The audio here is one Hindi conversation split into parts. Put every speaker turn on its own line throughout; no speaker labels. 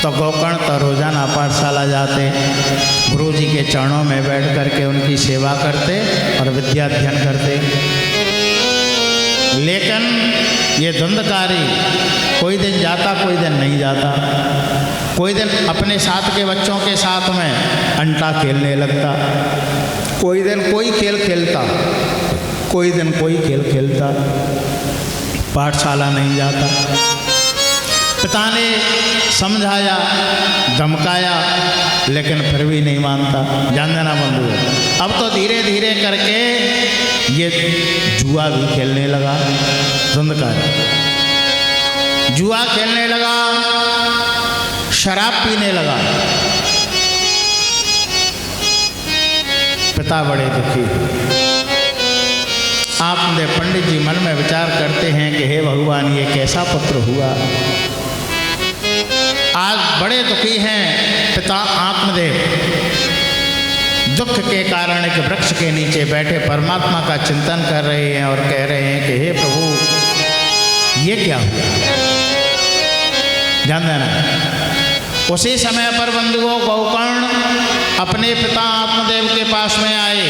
तो गोकर्ण तो रोजाना पाठशाला जाते, गुरु जी के चरणों में बैठ करके उनकी सेवा करते और विद्या अध्ययन करते। लेकिन ये धुंधकारी कोई दिन जाता कोई दिन नहीं जाता, कोई दिन अपने साथ के बच्चों के साथ में अंटा खेलने लगता, कोई दिन कोई खेल खेलता, कोई दिन कोई खेल खेलता, पाठशाला नहीं जाता। पिता ने समझाया, धमकाया, लेकिन फिर भी नहीं मानता। जान देना बंधु, अब तो धीरे धीरे करके ये जुआ भी खेलने लगा। धुंधकारी जुआ खेलने लगा, शराब पीने लगा। पिता बड़े दुखी। आपने पंडित जी मन में विचार करते हैं कि हे भगवान, ये कैसा पुत्र हुआ। आज बड़े दुखी हैं पिता आत्मदेव। दुख के कारण एक वृक्ष के नीचे बैठे परमात्मा का चिंतन कर रहे हैं और कह रहे हैं कि हे प्रभु, ये क्या हुआ। ध्यान देना। उसी समय पर बंधुओं गोकर्ण अपने पिता आत्मदेव के पास में आए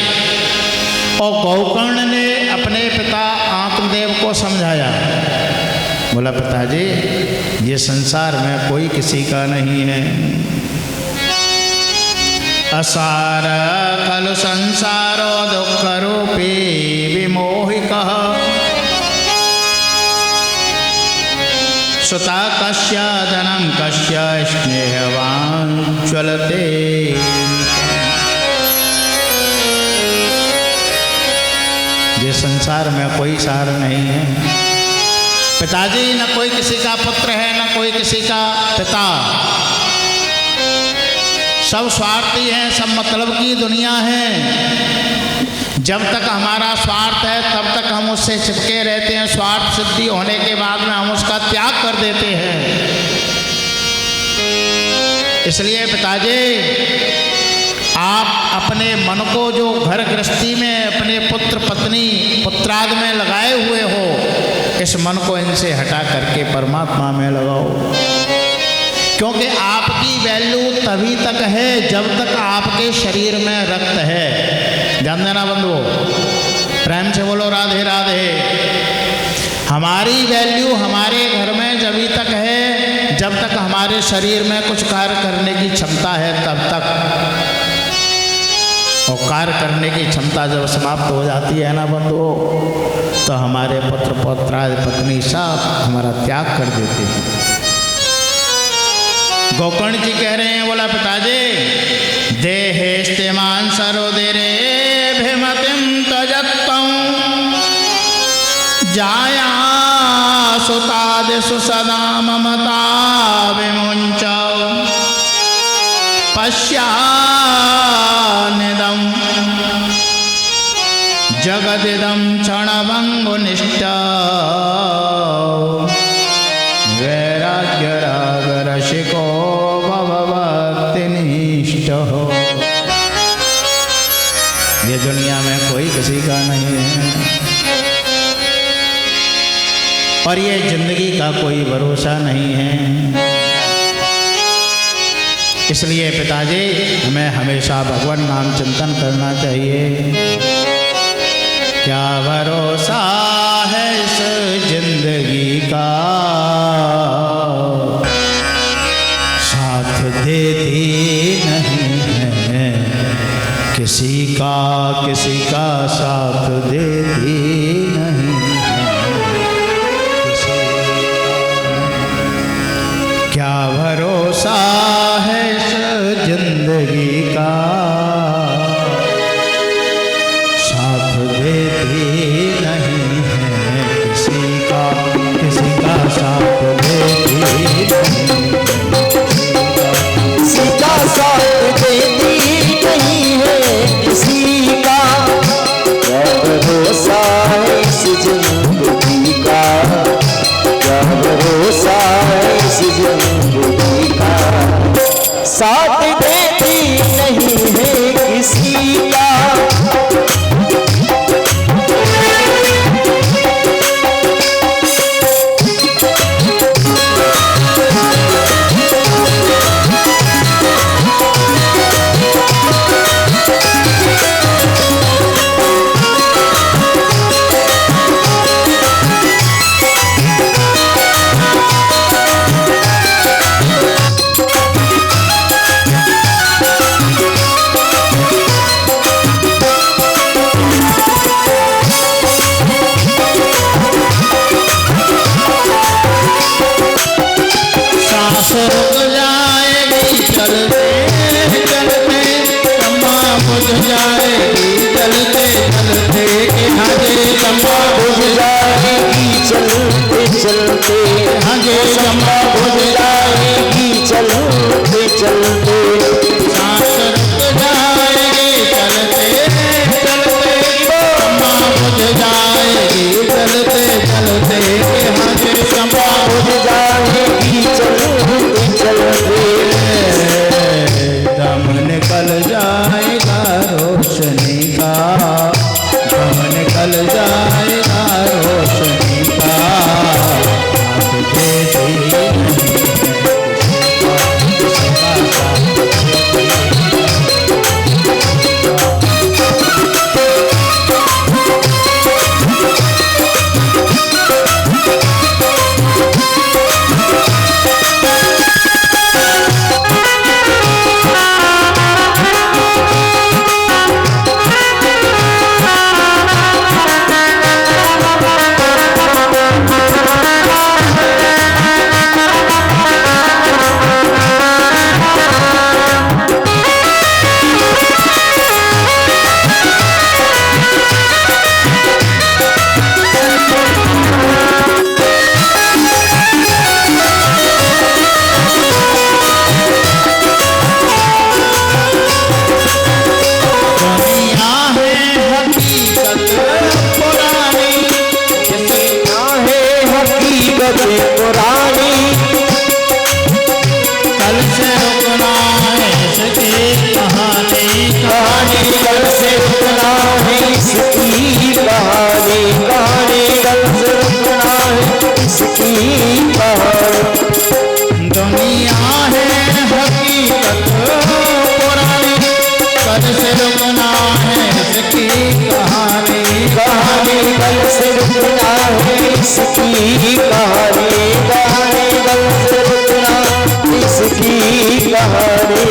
और गोकर्ण ने अपने पिता आत्मदेव को समझाया। बोला, पिताजी, ये संसार में कोई किसी का नहीं है। असार खलु संसारो दुख रूपी विमोहिकः सुता कस्य धनम कस्य स्नेहवान ज्वलते। ये संसार में कोई सार नहीं है। पिताजी, न कोई किसी का पुत्र है, न कोई किसी का पिता। सब स्वार्थी हैं, सब मतलब की दुनिया है। जब तक हमारा स्वार्थ है तब तक हम उससे चिपके रहते हैं। स्वार्थ सिद्धि होने के बाद में हम उसका त्याग कर देते हैं। इसलिए पिताजी, आप अपने मन को जो घर गृहस्थी में अपने पुत्र पत्नी पुत्रादि में लगाए हुए हो, इस मन को इनसे हटा करके परमात्मा में लगाओ। क्योंकि आपकी वैल्यू तभी तक है जब तक आपके शरीर में रक्त है। ध्यान देना बंधुओं, प्रेम से बोलो राधे राधे। हमारी वैल्यू हमारे घर में जब तक है जब तक हमारे शरीर में कुछ कार्य करने की क्षमता है तब तक। और कार्य करने की क्षमता जब समाप्त हो जाती है ना बंधुओं, तो हमारे पुत्र पौत्रादि पत्नी सब हमारा त्याग कर देते हैं। गोकर्ण जी कह रहे हैं, बोला, पिताजी, देहेस्ते मांसरोदरे भिमतिम तजत्तं जाया सुतादिषु सदा ममता विमुञ्च पश्यानिदं जगदिदं क्षणभङ्गुनिष्ठा वैराग्यराग रसिको भवभक्तिनिष्ठ हो। ये दुनिया में कोई किसी का नहीं है और ये जिंदगी का कोई भरोसा नहीं है। इसलिए पिताजी, हमें हमेशा भगवान नाम चिंतन करना चाहिए। क्या भरोसा है इस जिंदगी का, साथ देती नहीं है किसी का साथ देती नहीं है। क्या भरोसा है इस जिंदगी का, साथ देती नहीं है किसी का साथ देती नहीं,
किसी का साथ देती नहीं है किसी का। क्या भरोसा इसकी कहानी, कहानी वंश रचना इसकी कहानी।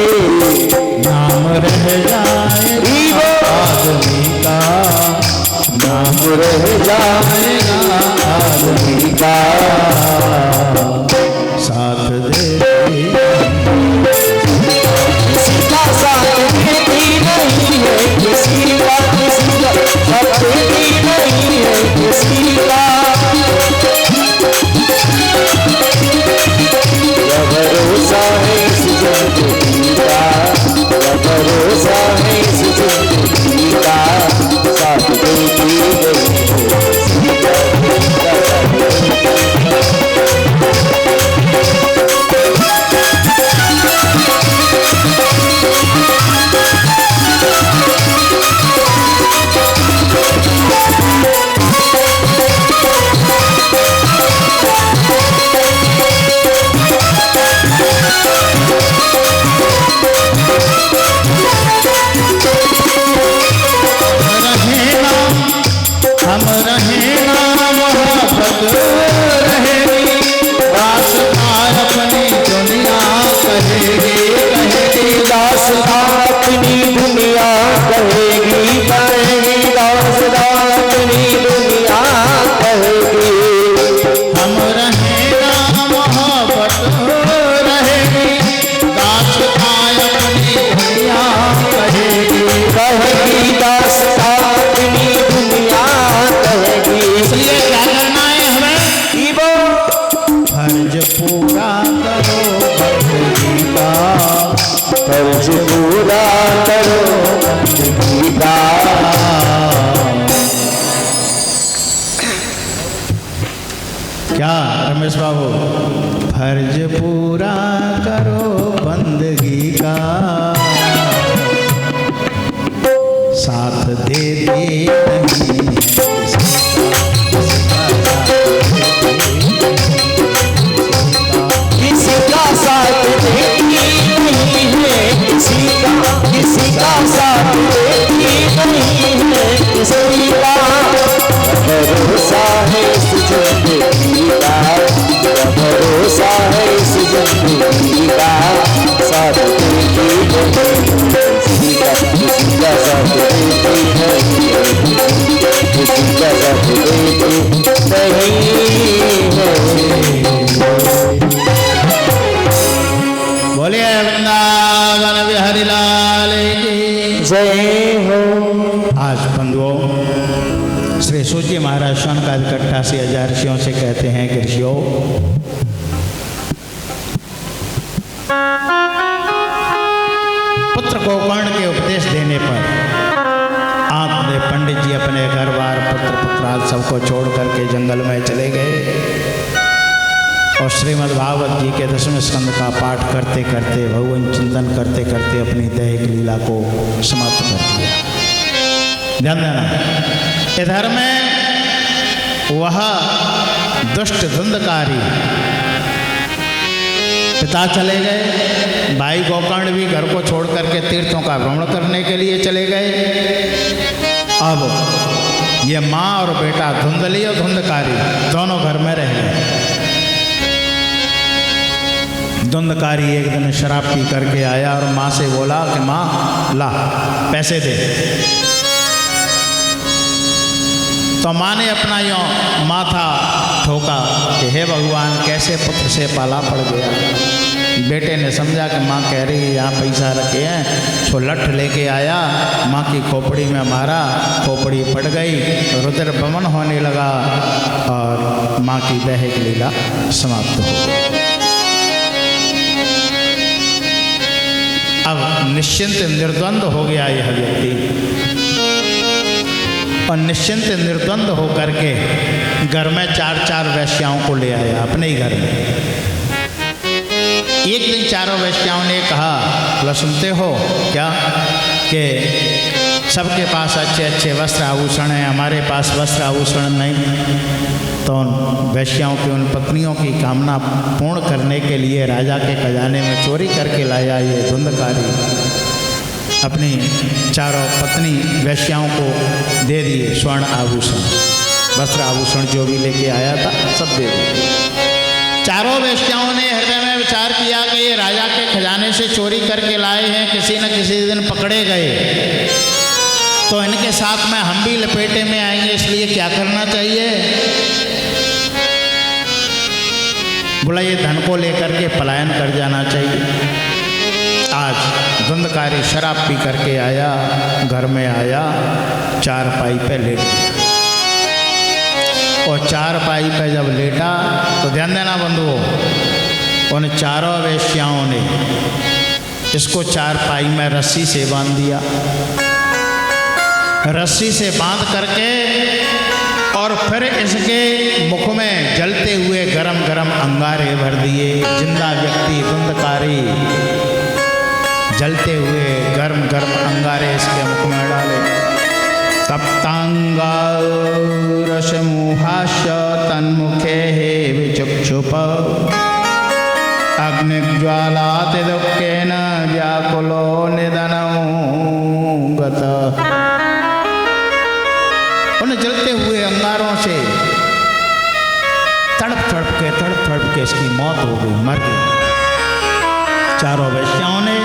नाम रह जाएगा आदमी का,
नाम रह जाएगा आदमी का,
साथ दे
किसी का साथ देती नहीं है, किसी का साथ देती नहीं है, किसी का भरोसा है इस जिंदगी का, भरोसा है इस जिंदगी का, साथ देती
हम रहेगा मोहब्बत रहेगी, दास्तान अपनी दुनिया कहेगी, कहेगी
दास्तान अपनी दुनिया कहेगी, कहेगी दास्तान अपनी दुनिया कहेगी।
हम रहेगा मोहब्बत रहेगी, दास्तान अपनी दुनिया कहेगी,
कहेगी दास्तान अपनी दुनिया कहेगी।
इसलिए क्या करना है हमें? फर्ज पूरा करो बंदगी का,
फर्ज पूरा करो बंदगी का।
क्या रमेश बाबू? फर्ज पूरा करो बंदगी का, साथ देते नहीं है
किसी का साथ देती नहीं है, किसी का साथ देती नहीं है, किसी का भरोसा है इस जिंदगी का, भरोसा है इस जिंदगी का, साथ देती नहीं किसी का साथ देती नहीं, किसी का साथ देती नहीं है।
बोलिए वृंदावन बिहारी लाल की
जय हो।
आज बंधुओं, श्री सूची महाराज शौनकाद 88,000 ऋषियों से कहते हैं कि ऋषियों, पुत्र को कर्ण के उपदेश देने पर आपने पंडित जी अपने घर बार पुत्र पुत्राल सबको छोड़ करके जंगल में चले गए और श्रीमद् भागवत जी के 10वें स्कंद का पाठ करते करते, भगवान चिंतन करते करते अपनी दैहिक लीला को समाप्त कर दिया। ध्यान देना, इधर में वह दुष्ट धुंधकारी पिता चले गए, भाई गोकर्ण भी घर को छोड़ करके तीर्थों का भ्रमण करने के लिए चले गए। अब ये माँ और बेटा धुंधली और धुंधकारी दोनों घर में रह गए। धुंधकारी एक दिन शराब पी करके आया और माँ से बोला कि माँ ला पैसे दे। तो माँ ने अपना यूँ माथा ठोका कि हे भगवान, कैसे पुत्र से पाला पड़ गया। बेटे ने समझा कि माँ कह रही है यहाँ पैसा रखे हैं, तो लठ लेके आया, माँ की खोपड़ी में मारा, खोपड़ी फट गई, रुद्र बमन होने लगा और माँ की दैहिक लीला समाप्त हो गई। अब निश्चिंत निर्द्वंद हो गया यह व्यक्ति और निश्चिंत निर्द्वंद होकर के घर में 4 वैश्याओं को ले आया अपने ही घर में। एक दिन चारों वैश्याओं ने कहा, बोला सुनते हो क्या कि सबके पास अच्छे अच्छे वस्त्र आभूषण हैं, हमारे पास वस्त्र आभूषण नहीं। तो उन वैश्याओं की उन पत्नियों की कामना पूर्ण करने के लिए राजा के खजाने में चोरी करके लाया ये धुंधकारी। अपनी चारों पत्नी वैश्याओं को दे दिए स्वर्ण आभूषण। वस्त्र आभूषण जो भी लेके आया था सब दे दिया। चारों वेश्याओं ने हृदय में विचार किया कि ये राजा के खजाने से चोरी करके लाए हैं, किसी न किसी दिन पकड़े गए तो इनके साथ में हम भी लपेटे में आएंगे, इसलिए क्या करना चाहिए। बोला ये धन को लेकर के पलायन कर जाना चाहिए। आज धुंधकारी शराब पी करके आया, घर में आया, चारपाई पे लेट गया और चारपाई पे जब लेटा तो ध्यान देना बंधुओं, उन चारों वेश्याओं ने इसको चारपाई में रस्सी से बांध दिया। रस्सी से बांध करके और फिर इसके मुख में जलते हुए गरम गरम अंगारे भर दिए। जिंदा व्यक्ति धुंधकारी जलते हुए गरम गरम अंगारे इसके मुख में डाले। तप्तांगा रसमुहाश तन्मुखे विचक्षुप अग्निज्वालाति दुःखेन व्याकुलो निधनौ गतः। उन जलते हुए अंगारों से तड़प तड़प के इसकी मौत हो गई, मर गई। चारों वेश्याओं ने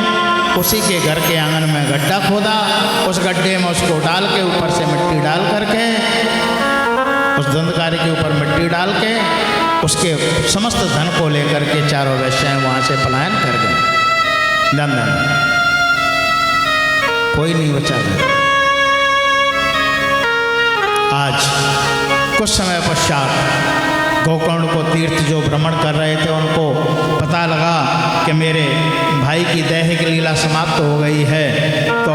उसी के घर के आंगन में गड्ढा खोदा, उस गड्ढे में उसको डाल के ऊपर से मिट्टी डाल करके, उस धुंधकारी के ऊपर मिट्टी डाल के उसके समस्त धन को लेकर के चारों वेश्याएं वहाँ से पलायन कर गए। धन कोई नहीं बचा गया। आज कुछ समय पश्चात गोकर्ण को तीर्थ जो भ्रमण कर रहे थे उनको पता लगा कि मेरे भाई की दैहिक लीला समाप्त हो गई है, तो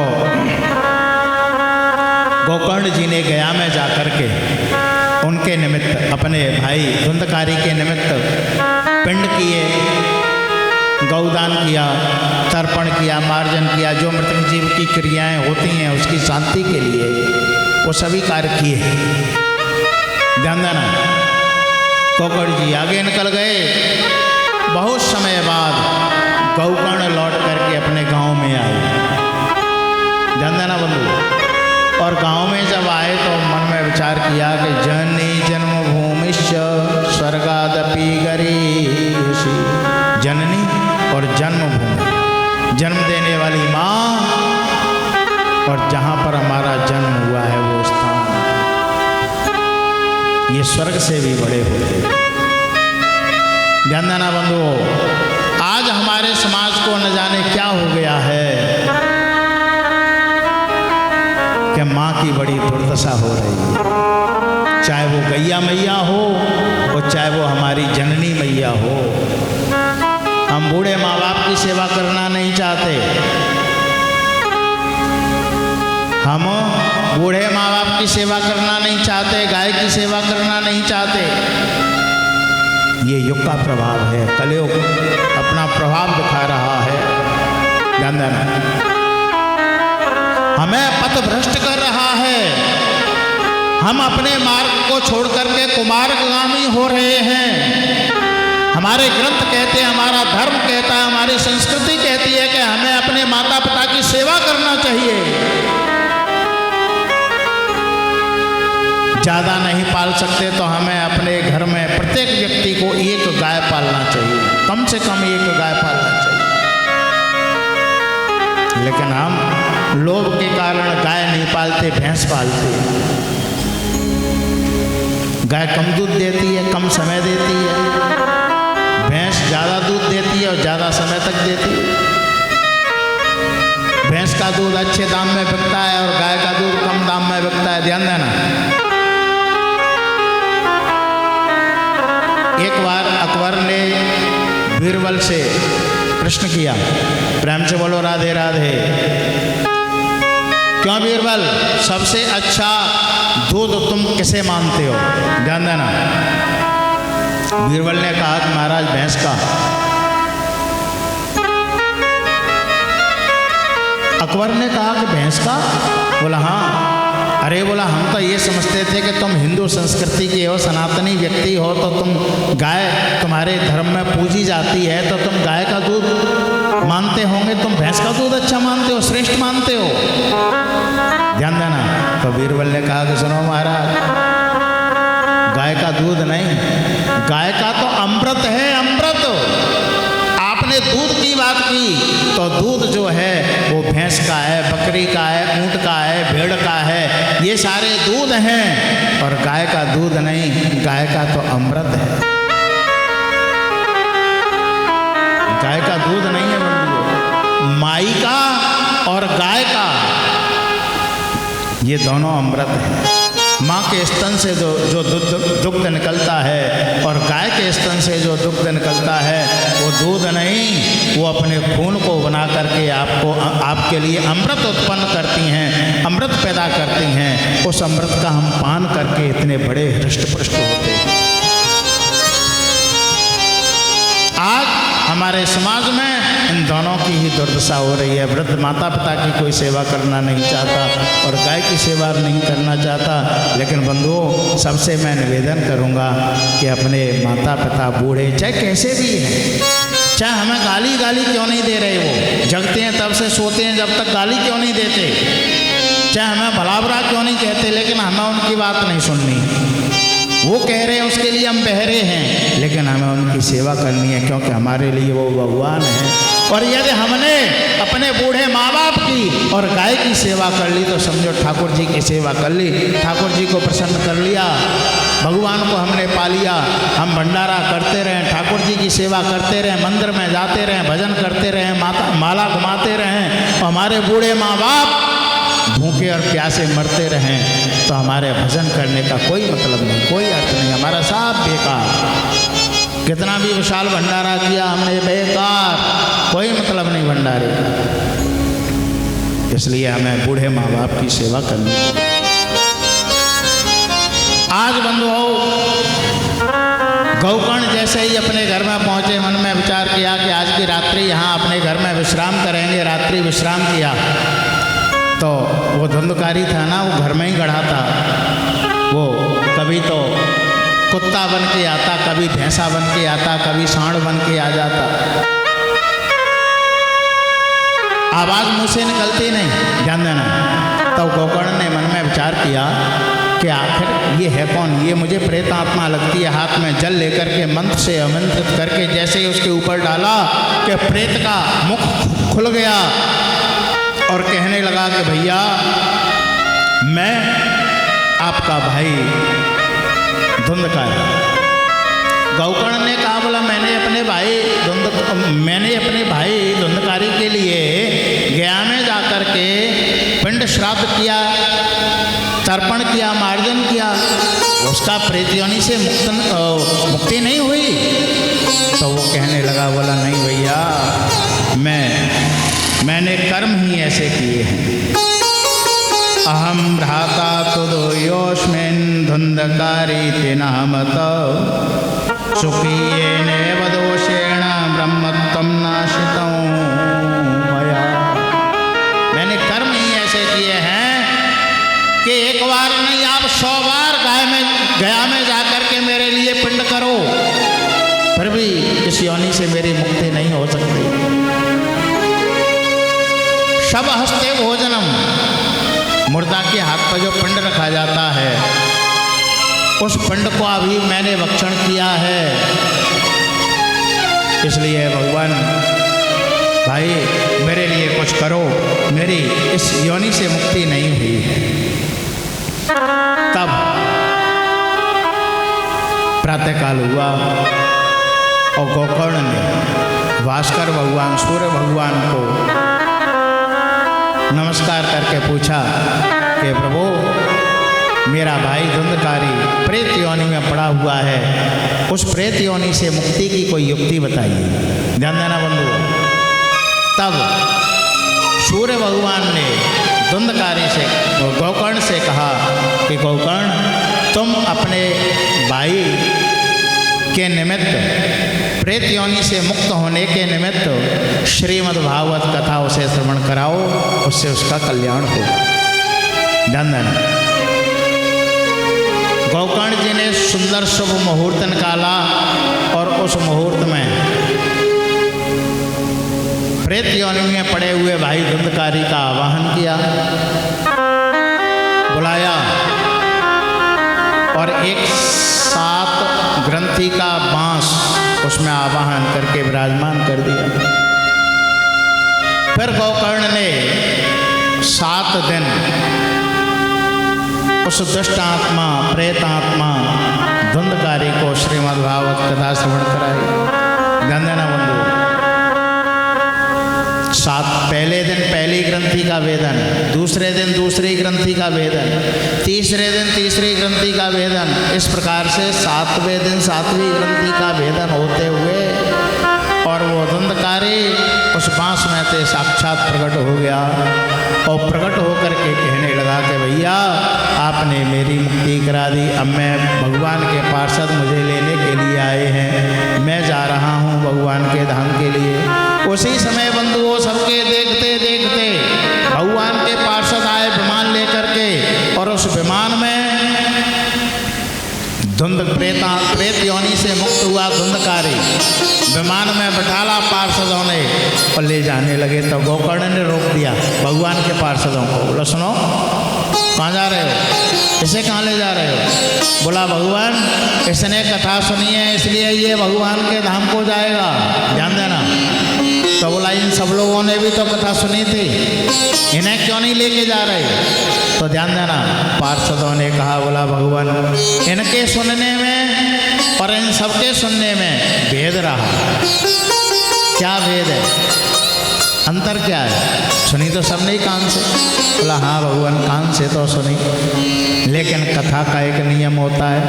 गोकर्ण जी ने गया में जाकर के उनके निमित्त, अपने भाई धुंधकारी के निमित्त पिंड किए, गौदान किया, तर्पण किया, मार्जन किया, जो मृतक जीव की क्रियाएं होती हैं उसकी शांति के लिए वो सभी कार्य किए। ध्यान देना। गोकर्ण जी आगे निकल गए। बहुत समय बाद गोकर्ण लौट करके अपने गांव में आए। ध्यान देना बंधु। और गांव में जब आए तो मन में विचार किया कि जननी जन्मभूमिश्च स्वर्गादपि गरीयसी। जननी और जन्मभूमि, जन्म देने वाली माँ और जहाँ पर हमारा जन्म हुआ है वो स्थान, ये स्वर्ग से भी बड़े होते हैं। ध्यान देना बंधुओं, आज हमारे समाज को न जाने क्या हो गया है कि माँ की बड़ी दुर्दशा हो रही है। चाहे वो गैया मैया हो और चाहे वो हमारी जननी मैया हो। हम बूढ़े माँ बाप की सेवा करना नहीं चाहते, हम बूढ़े माँ बाप की सेवा करना नहीं चाहते, गाय की सेवा करना नहीं चाहते। ये युग का प्रभाव है, कलयुग अपना प्रभाव दिखा रहा है। ध्यान देना, हमें पथ भ्रष्ट कर रहा है। हम अपने मार्ग को छोड़ करके कुमार्गामी हो रहे हैं। हमारे ग्रंथ कहते हैं, हमारा धर्म कहता है, हमारी संस्कृति कहती है कि हमें अपने माता पिता की सेवा करना चाहिए। ज़्यादा नहीं पाल सकते तो हमें अपने घर में प्रत्येक व्यक्ति को एक गाय पालना चाहिए, कम से कम एक गाय पालना चाहिए। लेकिन हम लोभ के कारण गाय नहीं पालते, भैंस पालते। गाय कम दूध देती है, कम समय देती है। भैंस ज़्यादा दूध देती है और ज़्यादा समय तक देती है। भैंस का दूध अच्छे दाम में बिकता है और गाय का दूध कम दाम में बिकता है। ध्यान देना। एक बार अकबर ने बीरबल से प्रश्न किया, प्रेम से बोलो राधे राधे। क्यों बीरबल, सबसे अच्छा दूध तुम किसे मानते हो? ध्यान देना। बीरबल ने कहा कि महाराज भैंस का। अकबर ने कहा कि भैंस का? बोला हाँ। अरे बोला, हम तो ये समझते थे कि तुम हिंदू संस्कृति के हो, सनातनी व्यक्ति हो, तो तुम गाय तुम्हारे धर्म में पूजी जाती है तो तुम गाय का दूध मानते होंगे, तुम भैंस का दूध अच्छा मानते हो, श्रेष्ठ मानते हो। ध्यान देना। तो बीरबल ने कहा कि सुनो महाराज, दूध नहीं, गाय का तो अमृत है, अमृत। आपने दूध की बात की तो दूध जो है वो भैंस का है, बकरी का है, ऊंट का है, भेड़ का है, ये सारे दूध हैं। और गाय का दूध नहीं, गाय का तो अमृत है। गाय का दूध नहीं है बंधुओं, माई का और गाय का ये दोनों अमृत है। माँ के स्तन से जो दुग्ध निकलता है और गाय के स्तन से जो दुग्ध निकलता है वो दूध नहीं, वो अपने खून को बना करके आपके लिए अमृत उत्पन्न करती हैं, अमृत पैदा करती हैं। उस अमृत का हम पान करके इतने बड़े हृष्ट-पुष्ट होते हैं। आज हमारे समाज में इन दोनों की ही दुर्दशा हो रही है। वृद्ध माता पिता की कोई सेवा करना नहीं चाहता और गाय की सेवा नहीं करना चाहता। लेकिन बंधुओं, सबसे मैं निवेदन करूंगा कि अपने माता पिता बूढ़े चाहे कैसे भी हैं, चाहे हमें गाली क्यों नहीं दे रहे, वो जगते हैं तब से सोते हैं जब तक गाली क्यों नहीं देते, चाहे हमें भला बुरा क्यों नहीं कहते, लेकिन हमें उनकी बात नहीं सुननी। वो कह रहे हैं उसके लिए हम बहरे हैं, लेकिन हमें उनकी सेवा करनी है क्योंकि हमारे लिए वो भगवान है। और यदि हमने अपने बूढ़े माँ बाप की और गाय की सेवा कर ली तो समझो ठाकुर जी की सेवा कर ली, ठाकुर जी को प्रसन्न कर लिया, भगवान को हमने पा लिया। हम भंडारा करते रहें, ठाकुर जी की सेवा करते रहें, मंदिर में जाते रहें, भजन करते रहें, माला घुमाते रहें, और हमारे बूढ़े माँ बाप भूखे और प्यासे मरते रहें तो हमारे भजन करने का कोई मतलब नहीं, कोई अर्थ नहीं, हमारा सब बेकार। कितना भी विशाल भंडारा किया हमने, बेकार, कोई मतलब नहीं भंडारे का। इसलिए हमें बूढ़े माँ बाप की सेवा करनी चाहिए। आज बंधुओं, गौकर्ण जैसे ही अपने घर में पहुंचे, मन में विचार किया कि आज की रात्रि यहाँ अपने घर में विश्राम करेंगे। रात्रि विश्राम किया तो वो धुंधकारी था ना, वो घर में ही गढ़ा था। वो कभी तो कुत्ता बन के आता, कभी भैंसा बन के आता, कभी सांड बन के आ जाता, आवाज़ मुँह से निकलती नहीं, ध्यान देना। तो गौकर्ण ने मन में विचार किया कि आखिर ये है कौन, ये मुझे प्रेत आत्मा लगती है। हाथ में जल लेकर के मंत्र से आमंत्रित करके जैसे ही उसके ऊपर डाला कि प्रेत का मुख खुल गया और कहने लगा कि भैया, मैं आपका भाई धुंधकारी। गौकर्ण ने कहा, बोला मैंने अपने भाई धुंधकारी के लिए गया में जाकर के पिंड श्राद्ध किया, तर्पण किया, मार्जन किया, उसका प्रेत योनि से मुक्ति नहीं हुई। तो वो कहने लगा, बोला नहीं भैया, मैंने कर्म ही ऐसे किए हैं। अहम भ्राता तुदो योस्मिन् धुंधकारी नामत सुखीयेन दोषेण ब्रह्मत्वं नाशितं मया। मैंने कर्म ही ऐसे किए हैं कि एक बार नहीं, आप 100 बार गया में जाकर के मेरे लिए पिंड करो, फिर भी इस योनि से मेरी मुक्ति नहीं हो सकती। शब हस्ते भोजनम, मुर्दा के हाथ पर जो पिंड रखा जाता है उस पिंड को अभी मैंने भक्षण किया है। इसलिए भगवान भाई मेरे लिए कुछ करो, मेरी इस योनि से मुक्ति नहीं हुई है। तब प्रातःकाल हुआ और गौकर्ण ने भास्कर भगवान, सूर्य भगवान को नमस्कार करके पूछा कि प्रभु, मेरा भाई धुंधकारी प्रेत योनि में पड़ा हुआ है, उस प्रेत योनि से मुक्ति की कोई युक्ति बताइए। ध्यान देना बंधु। तब सूर्य भगवान ने धुंधकारी से, गौकर्ण से कहा कि गौकर्ण, तुम अपने भाई के निमित्त, प्रेत योनि से मुक्त होने के निमित्त श्रीमद् भागवत कथा उसे श्रवण कराओ, उससे उसका कल्याण होगा। ध्यान देना। गौकर्ण जी ने सुंदर शुभ मुहूर्त निकाला और उस मुहूर्त में प्रेत योनि में पड़े हुए भाई धुंधकारी का आवाहन किया, बुलाया और एक 7 ग्रंथि का बांस उसमें आवाहन करके विराजमान कर दिया। फिर गोकर्ण ने 7 दिन उस दुष्ट आत्मा प्रेत आत्मा धुंधकारी को श्रीमद्भागवत कथा श्रवण कराई। ध्यान देना बंधु, 7 पहले दिन पहली ग्रंथि का वेदन, दूसरे दिन दूसरी ग्रंथि का वेदन, तीसरे दिन तीसरी ग्रंथि का वेदन, इस प्रकार से 7वें दिन 7वीं ग्रंथि का वेदन होते हुए और वो धुंधकारी उस बांस में से साक्षात प्रकट हो गया और प्रकट होकर के कहने लगा कि भैया आपने मेरी मुक्ति करा दी, अब मैं भगवान के पार्षद मुझे लेने के लिए आए हैं, मैं जा रहा हूँ भगवान के धाम के लिए। उसी समय बंधुओं सबके देखते देखते भगवान के पार्षद आए विमान लेकर के और उस विमान में प्रेत योनि से मुक्त हुआ धुंधकारी विमान में बैठाला पार्षदों ने और ले जाने लगे। तो गोकर्ण ने रोक दिया भगवान के पार्षदों को, बोला सुनो कहाँ जा रहे हो, इसे कहाँ ले जा रहे हो? बोला भगवान इसने कथा सुनी है इसलिए ये भगवान के धाम को जाएगा, ध्यान देना। तो बोला इन सब लोगों ने भी तो कथा सुनी थी, इन्हें क्यों नहीं लेके जा रहे? तो ध्यान देना, पार्षदों ने कहा बोला भगवान इनके सुनने में और इन सबके सुनने में भेद रहा। क्या भेद है, अंतर क्या है? सुनी तो सबने ही कान से। बोला हाँ भगवान कान से तो सुनी, लेकिन कथा का एक नियम होता है,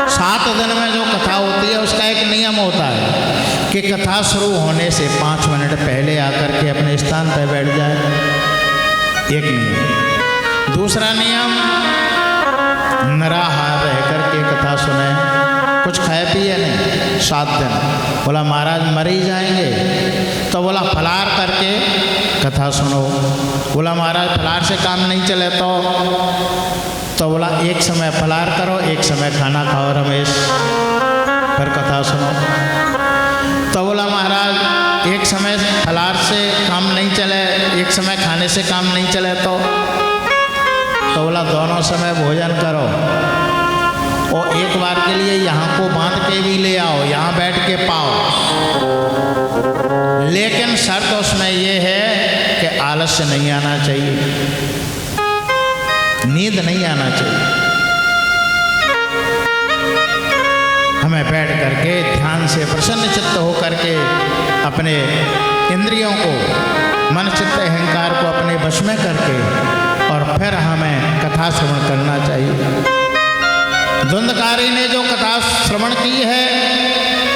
7 दिन में जो कथा होती है उसका एक नियम होता है कि कथा शुरू होने से 5 मिनट पहले आकर के अपने स्थान पर बैठ जाए, एक नियम। दूसरा नियम निराहार रह करके कथा सुने, कुछ खाए पिए नहीं 7 दिन। बोला महाराज मर ही जाएंगे, तो बोला फलाहार करके कथा सुनो। बोला महाराज फलाहार से काम नहीं चले तो बोला एक समय फलाहार करो एक समय खाना खाओ रमेश, फिर कथा सुनो। तो बोला महाराज एक समय फलाहार से काम नहीं चले एक समय खाने से काम नहीं चले तो बोला दोनों समय भोजन करो और एक बार के लिए यहाँ को बांध के भी ले आओ, यहाँ बैठ के पाओ, लेकिन शर्त उसमें ये है कि आलस्य नहीं आना चाहिए, नींद नहीं आना चाहिए। हमें बैठ करके ध्यान से प्रसन्न चित्त हो करके अपने इंद्रियों को मन चित्त अहंकार को अपने वश में करके और फिर हमें कथा श्रवण करना चाहिए। धुंधकारी ने जो कथा श्रवण की है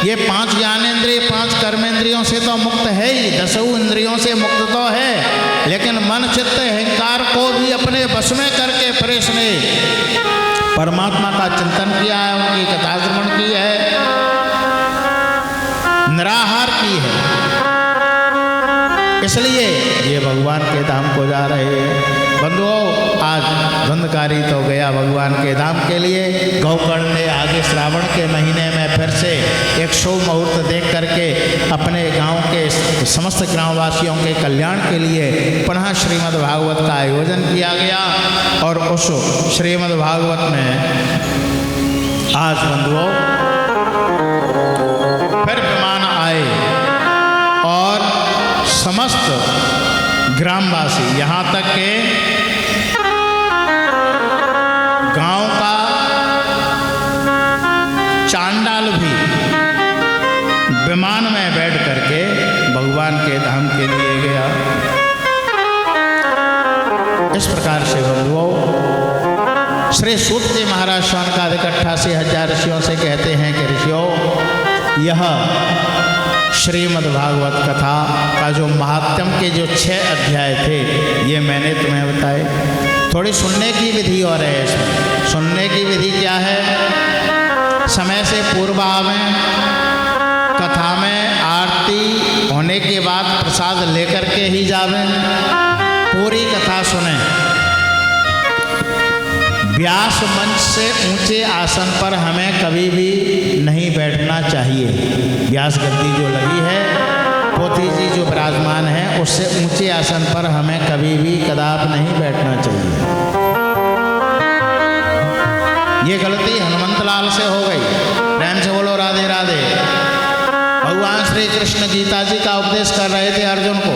ये 5 ज्ञानेंद्रिय 5 कर्मेंद्रियों से तो मुक्त है ही, 10 इंद्रियों से मुक्त तो है, लेकिन मन चित्त अहंकार को भी अपने वश में करके फिर इसने परमात्मा का चिंतन किया है, उनकी कथा श्रवण की है, निराहार की है, इसलिए ये भगवान के धाम को जा रहे हैं। बंधुओं आज धुंधकारी तो गया भगवान के धाम के लिए, गोकर्ण ने आगे श्रावण के महीने में फिर से एक शुभ मुहूर्त देख करके अपने गांव के समस्त ग्रामवासियों के कल्याण के लिए पुनः श्रीमद् भागवत का आयोजन किया गया। और उस श्रीमद् भागवत में आज बंधुओं फिर विमान आए और समस्त ग्रामवासी यहाँ तक के गांव का चांडाल भी विमान में बैठ करके भगवान के धाम के लिए गया। इस प्रकार से बंधुओं श्री सूत जी महाराज शौनकादिक 88,000 ऋषियों से कहते हैं कि ऋषियों यह श्रीमद् भागवत कथा का जो महात्म्य के जो 6 अध्याय थे ये मैंने तुम्हें बताए। थोड़ी सुनने की विधि और है इसमें। सुनने की विधि क्या है? समय से पूर्व आवें, कथा में आरती होने के बाद प्रसाद लेकर के ही जावें, पूरी कथा सुने। व्यास मंच से ऊंचे आसन पर हमें कभी भी नहीं बैठना चाहिए। व्यास गद्दी जो लगी है, पोथी जी जो विराजमान है, उससे ऊंचे आसन पर हमें कभी भी कदाप नहीं बैठना चाहिए। ये गलती हनुमंत लाल से हो गई। प्रेम से बोलो राधे राधे। भगवान श्री कृष्ण गीता जी का उपदेश कर रहे थे अर्जुन को।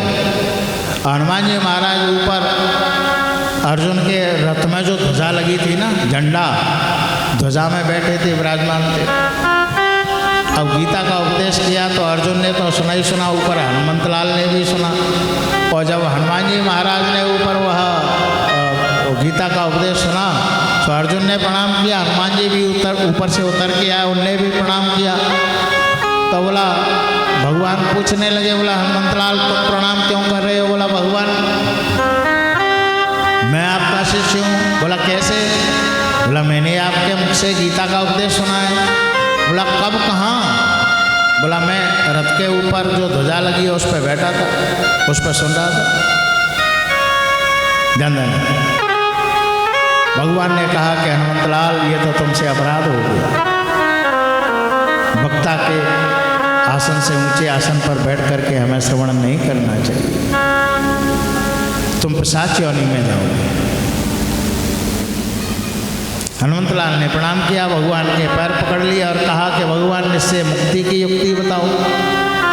हनुमान जी महाराज ऊपर अर्जुन के रथ में जो ध्वजा लगी थी ना, झंडा, ध्वजा में बैठे थे, विराजमान थे। अब गीता का उपदेश किया तो अर्जुन ने तो सुना ही सुना, ऊपर हनुमंत लाल ने भी सुना। और जब हनुमान जी महाराज ने ऊपर वह गीता का उपदेश सुना तो अर्जुन ने प्रणाम किया, हनुमान जी भी ऊपर से उतर के आए, उनने भी प्रणाम किया। तो बोला, भगवान पूछने लगे, बोला हनुमंत लाल तुम प्रणाम क्यों कर रहे हो? बोला भगवान मैं आपका शिष्य हूँ। बोला कैसे? बोला मैंने आपके मुख से गीता का उपदेश सुना है। बोला कब, कहाँ? बोला मैं रथ के ऊपर जो ध्वजा लगी है उस पर बैठा था, उस पर सुन रहा था। धन भगवान ने कहा कि हनुमंत लाल ये तो तुमसे अपराध हो गया। वक्ता के आसन से ऊंचे आसन पर बैठ करके हमें श्रवण नहीं करना चाहिए, तुम पिशाच योनि में जाओगे। हनुमंत लाल ने प्रणाम किया, भगवान के पैर पकड़ लिया और कहा कि भगवान इससे मुक्ति की युक्ति बताओ।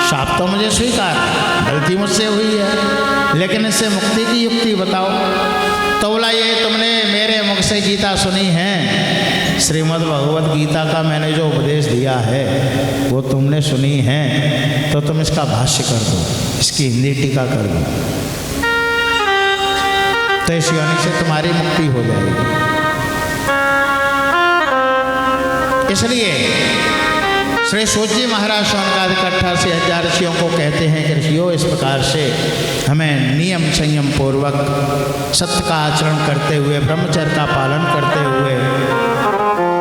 शाप तो मुझे स्वीकार है, गलती मुझसे हुई है, लेकिन इससे मुक्ति की युक्ति बताओ। तो बोला ये तुमने मेरे मुख से गीता सुनी है, श्रीमद् भगवद गीता का मैंने जो उपदेश दिया है वो तुमने सुनी है, तो तुम इसका भाष्य कर दो, इसकी हिंदी टीका कर दो, तो इस योनि से तुम्हारी मुक्ति हो जाएगी। इसलिए श्री सूत जी महाराज शौनकादिक 88,000 ऋषियों को कहते हैं कि ऋषियों इस प्रकार से हमें नियम संयम पूर्वक सत्य का आचरण करते हुए, ब्रह्मचर्य का पालन करते हुए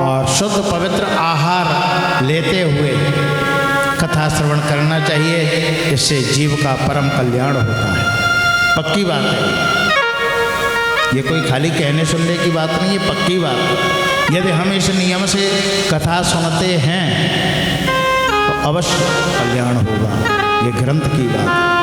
और शुद्ध पवित्र आहार लेते हुए कथा श्रवण करना चाहिए। इससे जीव का परम कल्याण होता है। पक्की बात है, ये कोई खाली कहने सुनने की बात नहीं, ये पक्की बात है। यदि हम इस नियम से कथा सुनते हैं तो अवश्य कल्याण होगा, ये ग्रंथ की बात है।